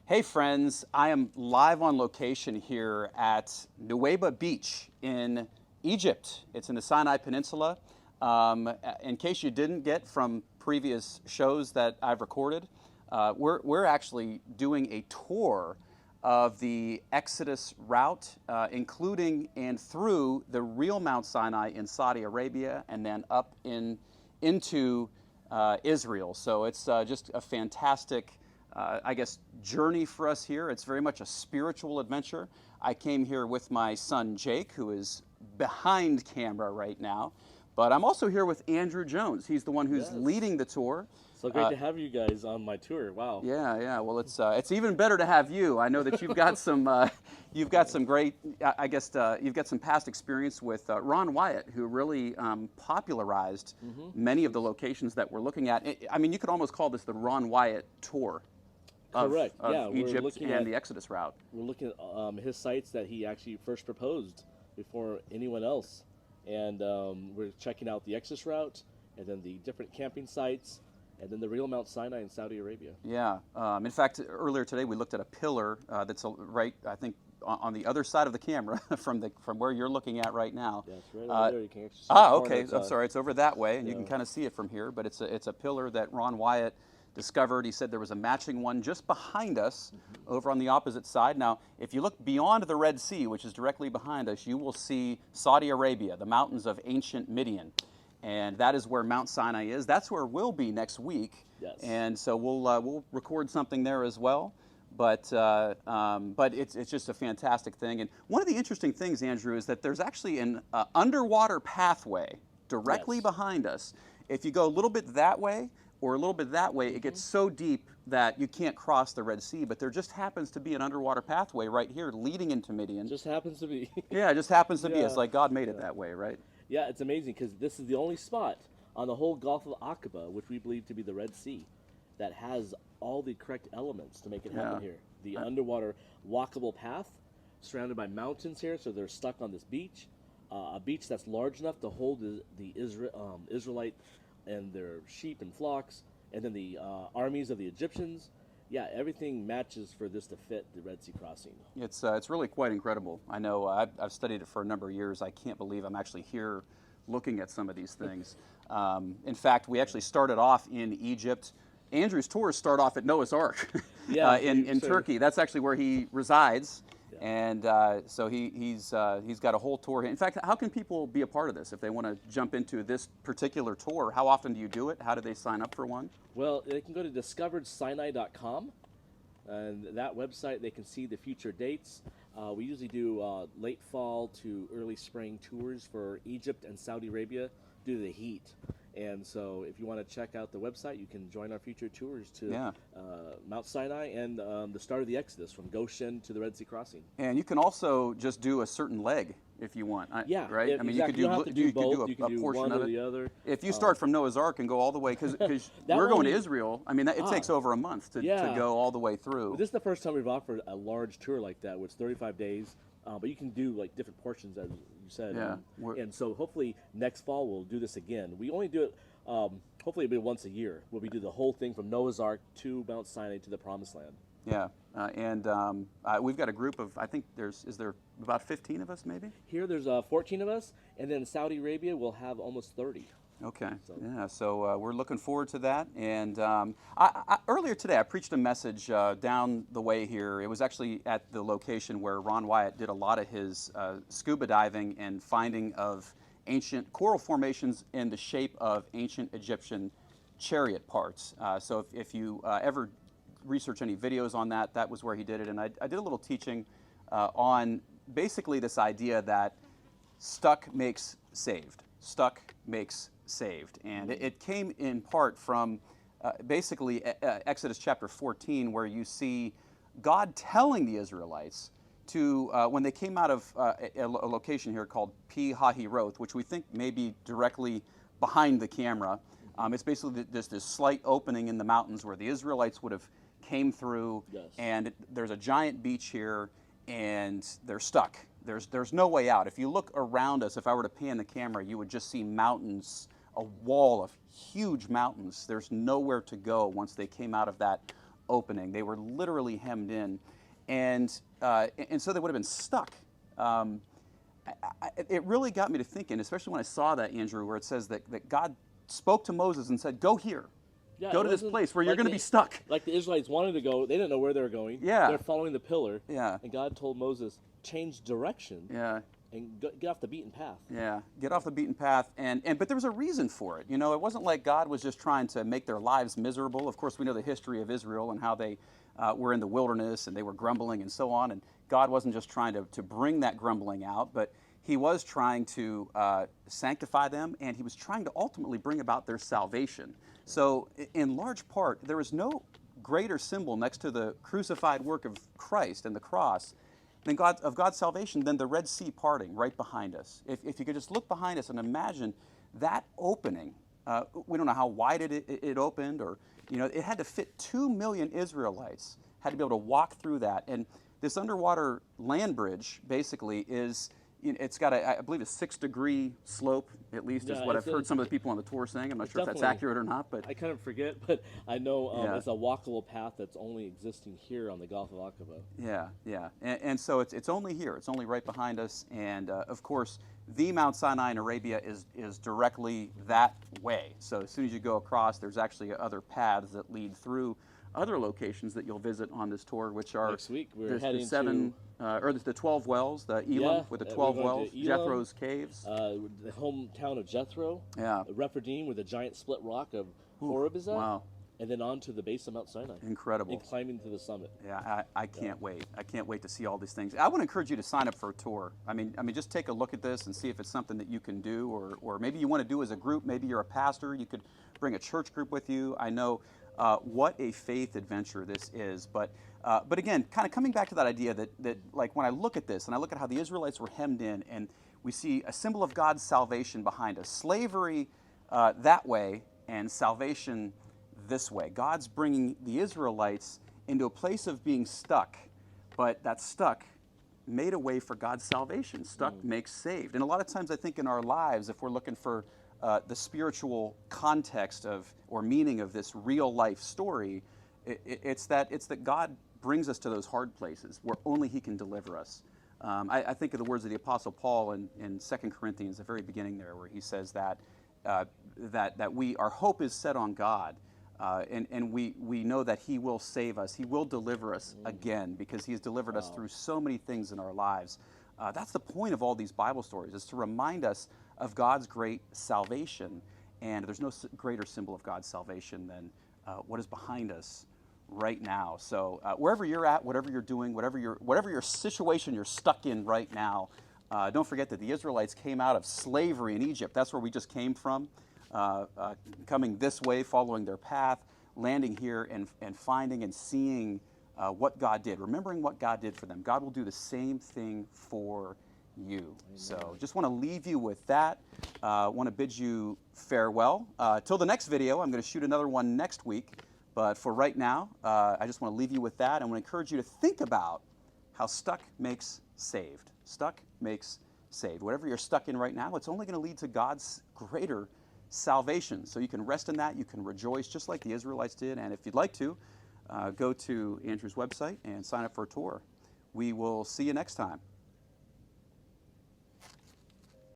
Hey friends, I am live on location here at Nuweiba Beach in Egypt. It's in the Sinai Peninsula. In case you didn't get from previous shows that I've recorded, we're actually doing a tour of the Exodus route, including and through the real Mount Sinai in Saudi Arabia, and then up into Israel. So it's just a fantastic I guess, journey for us here. It's very much a spiritual adventure. I came here with my son Jake, who is behind camera right now, but I'm also here with Andrew Jones. He's the one who's Yes. leading the tour. So great to have you guys on my tour. Wow. Yeah. Well, it's even better to have you. I know that you've got some great. I guess you've got some past experience with Ron Wyatt, who really popularized many of the locations that we're looking at. I mean, you could almost call this the Ron Wyatt tour Correct. of Yeah, we're Egypt looking and at the Exodus route. we're looking at his sites that he actually first proposed before anyone else, and we're checking out the Exodus route, and then the different camping sites, and then the real Mount Sinai in Saudi Arabia. Yeah. In fact, earlier today we looked at a pillar that's right, I think, on the other side of the camera from where you're looking at right now. Yeah, it's right over there. You can actually see the Okay. corner. I'm sorry. It's over that way, and you can Yeah. kind of see it from here. But it's a pillar that Ron Wyatt discovered. He said there was a matching one just behind us, over on the opposite side. Now, if you look beyond the Red Sea, which is directly behind us, you will see Saudi Arabia, the mountains of ancient Midian. And that is where Mount Sinai is. That's where we'll be next week. Yes. And so we'll record something there as well. But it's just a fantastic thing. And one of the interesting things, Andrew, is that there's actually an underwater pathway directly Yes. behind us. If you go a little bit that way or a little bit that way, it gets so deep that you can't cross the Red Sea. But there just happens to be an underwater pathway right here leading into Midian. Just happens to be. Yeah, it just happens to be. It's Yeah. like God made it that way, right? Yeah, it's amazing because this is the only spot on the whole Gulf of Aqaba, which we believe to be the Red Sea, that has all the correct elements to make it happen Yeah. here. The underwater walkable path, surrounded by mountains here, so they're stuck on this beach. A beach that's large enough to hold the Israelite and their sheep and flocks, and then the armies of the Egyptians. Yeah, everything matches for this to fit the Red Sea crossing. It's really quite incredible. I know I've studied it for a number of years. I can't believe I'm actually here looking at some of these things. In fact, we actually started off in Egypt. Andrew's tours start off at Noah's Ark Yeah, in sure. Turkey. That's actually where he resides. Yeah. And so he's got a whole tour. In fact, how can people be a part of this if they want to jump into this particular tour? How often do you do it? How do they sign up for one? Well, they can go to discoveredsinai.com, and that website they can see the future dates. We usually do late fall to early spring tours for Egypt and Saudi Arabia due to the heat. And so if you want to check out the website, you can join our future tours to Yeah. Mount Sinai and the start of the Exodus from Goshen to the Red Sea crossing. And you can also just do a certain leg if you want. Yeah, Right. yeah, I mean, exactly. You don't have to do you could both. do You can a do portion one of or it. the other. If you start from Noah's Ark and go all the way, because That we're going one to we- Israel. I mean, it takes over a month to Yeah. go all the way through. But this is the first time we've offered a large tour like that, which is 35 days. But you can do like different portions, as you said. Yeah, And so hopefully next fall we'll do this again. We only do it, hopefully it'll be once a year, where we do the whole thing from Noah's Ark to Mount Sinai to the Promised Land. Yeah. And we've got a group of, I think is there about 15 of us maybe? Here there's 14 of us, and then in Saudi Arabia we'll have almost 30. Okay. So- Yeah. So we're looking forward to that. And earlier today, I preached a message down the way here. It was actually at the location where Ron Wyatt did a lot of his scuba diving and finding of ancient coral formations in the shape of ancient Egyptian chariot parts. So if you ever research any videos on that, that was where he did it. And I did a little teaching on basically this idea that stuck makes saved. Stuck makes saved. And it came in part from basically Exodus chapter 14, where you see God telling the Israelites to, when they came out of a location here called Pi Hahiroth, which we think may be directly behind the camera. It's basically this slight opening in the mountains where the Israelites would have came through, Yes. and there's a giant beach here, and they're stuck. There's no way out. If you look around us, if I were to pan the camera, you would just see mountains, a wall of huge mountains. There's nowhere to go once they came out of that opening. They were literally hemmed in, and so they would have been stuck. It really got me to thinking, especially when I saw that, Andrew, where it says that God spoke to Moses and said, "Go here, Yeah, go it to this wasn't place where you're like going to be stuck." Like the Israelites wanted to go, they didn't know where they were going. Yeah. They're following the pillar. Yeah. And God told Moses, change direction Yeah. and get off the beaten path. Yeah, get off the beaten path, but there was a reason for it. You know, it wasn't like God was just trying to make their lives miserable. Of course, we know the history of Israel and how they were in the wilderness and they were grumbling and so on. And God wasn't just trying to bring that grumbling out, but He was trying to sanctify them, and He was trying to ultimately bring about their salvation. So, in large part, there is no greater symbol next to the crucified work of Christ and the cross than God's salvation than the Red Sea parting right behind us. If you could just look behind us and imagine that opening, we don't know how wide it opened, or it had to fit 2 million Israelites, had to be able to walk through that. And this underwater land bridge basically it's got I believe a 6-degree slope, at least is Yeah, what I've heard some of the people on the tour saying. I'm not sure if that's accurate or not, but I kind of forget, but I know Yeah. it's a walkable path that's only existing here on the Gulf of Aqaba. yeah. And so it's only here. It's only right behind us. And of course, the Mount Sinai in Arabia is directly that way. So as soon as you go across, there's actually other paths that lead through other locations that you'll visit on this tour, which are Next week we're the heading 7 or the 12 wells, the Elam with the 12 we're going wells, to Elam, Jethro's caves. the hometown of Jethro, Yeah. Rephidim, where the giant split rock of Horeb is at, Wow, and then on to the base of Mount Sinai, incredible. and climbing to the summit. Yeah, I can't wait. I can't wait to see all these things. I would encourage you to sign up for a tour. I mean, just take a look at this and see if it's something that you can do, or maybe you want to do as a group. Maybe you're a pastor. You could bring a church group with you. I know what a faith adventure this is. But again, kind of coming back to that idea that like when I look at this and I look at how the Israelites were hemmed in, and we see a symbol of God's salvation behind us, slavery that way and salvation this way. God's bringing the Israelites into a place of being stuck, but that stuck made a way for God's salvation. Stuck makes saved. And a lot of times I think in our lives, if we're looking for the spiritual context of or meaning of this real life story, it's that God brings us to those hard places where only He can deliver us. I think of the words of the Apostle Paul in 2 Corinthians, the very beginning there, where he says that our hope is set on God, and we know that He will save us. He will deliver us again, because He has delivered us through so many things in our lives. That's the point of all these Bible stories, is to remind us of God's great salvation. And there's no greater symbol of God's salvation than what is behind us right now. So wherever you're at, whatever you're doing, whatever your situation you're stuck in right now, don't forget that the Israelites came out of slavery in Egypt. That's where we just came from, coming this way, following their path, landing here and finding and seeing what God did, remembering what God did for them. God will do the same thing for you. Amen. So just want to leave you with that. Want to bid you farewell. Till the next video, I'm going to shoot another one next week. But for right now, I just want to leave you with that. I want to encourage you to think about how stuck makes saved. Stuck makes saved. Whatever you're stuck in right now, it's only going to lead to God's greater salvation. So you can rest in that. You can rejoice just like the Israelites did. And if you'd like to, go to Andrew's website and sign up for a tour. We will see you next time.